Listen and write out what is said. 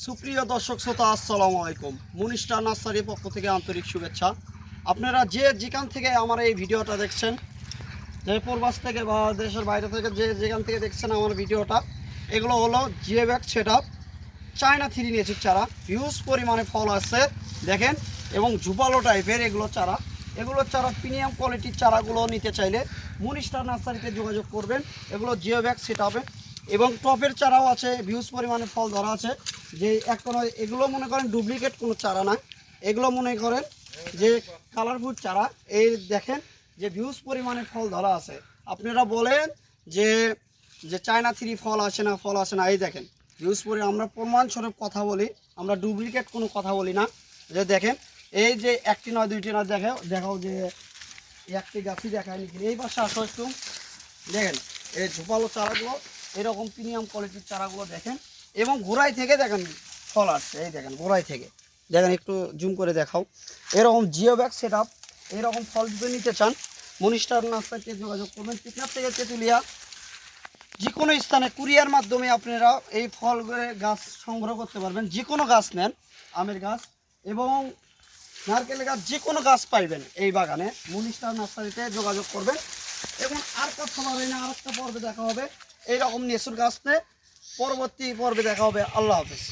সুপ্রিয় দর্শক শ্রোতা আসসালামু আলাইকুম। মুনিস্টার নার্সারির পক্ষ থেকে আন্তরিক শুভেচ্ছা। আপনারা যেখান থেকে আমার এই ভিডিওটা দেখছেন, যে প্রবাস থেকে বা দেশের বাইরে থেকে যেখান থেকে দেখছেন আমার ভিডিওটা, এগুলো হলো জিওব্যাগ সেটআপ চায়না থ্রি নেচির চারা। হিউজ পরিমাণে ফল আছে দেখেন, এবং ঝুপালো টাইপের এগুলো চারা। এগুলোর চারা প্রিমিয়াম কোয়ালিটির চারাগুলো নিতে চাইলে মুনিস্টার নার্সারিতে যোগাযোগ করবেন। এগুলো জিওব্যাগ সেটআপে এবং টপের চারাও আছে, হিউজ পরিমাণে ফল ধরা আছে। যে একটা নয়, এগুলো মনে করেন ডুপ্লিকেট কোনো চারা না, এগুলো মনে করেন যে কালারফুল চারা। এই দেখেন যে হিউজ পরিমাণে ফল ধরা আছে। আপনারা বলেন যে যে চায়না থ্রি ফল আসে না, ফল আসে না, এই দেখেন হিউজ পরিমাণে। আমরা প্রমাণস্বরূপ কথা বলি, আমরা ডুপ্লিকেট কোনো কথা বলি না। যে দেখেন এই যে একটি নয় দুইটি নয়, দেখাও যে একটি গাছই দেখায় নাকি। এই পাশে আসো একটু, দেখেন এই ঝোপালো চারাগুলো, এরকম প্রিমিয়াম কোয়ালিটির চারাগুলো দেখেন। এবং গোড়াই থেকে দেখেন ফল আসছে, এই দেখেন গোড়াই থেকে দেখেন, একটু জুম করে দেখাও। এরকম জিওব্যাগ সেটআপ এরকম ফল যদি নিতে চান মুনিস্টার নার্সারিতে যোগাযোগ করবেন। টিকনার থেকে তেঁতুলিয়া যে কোনো স্থানে কুরিয়ার মাধ্যমে আপনারা এই ফল গাছ সংগ্রহ করতে পারবেন। যে কোনো গাছ নেন, আমের গাছ এবং নারকেলের গাছ, যে কোনো গাছ পাইবেন এই বাগানে। মুনিস্টার নার্সারিতে যোগাযোগ করবেন। এবং আর কথা বলে না, আরেকটা পর্বে দেখা হবে এইরকম নেসুর গাছ নিয়ে। পরবর্তী পর্বে দেখা হবে। আল্লাহ হাফেজ।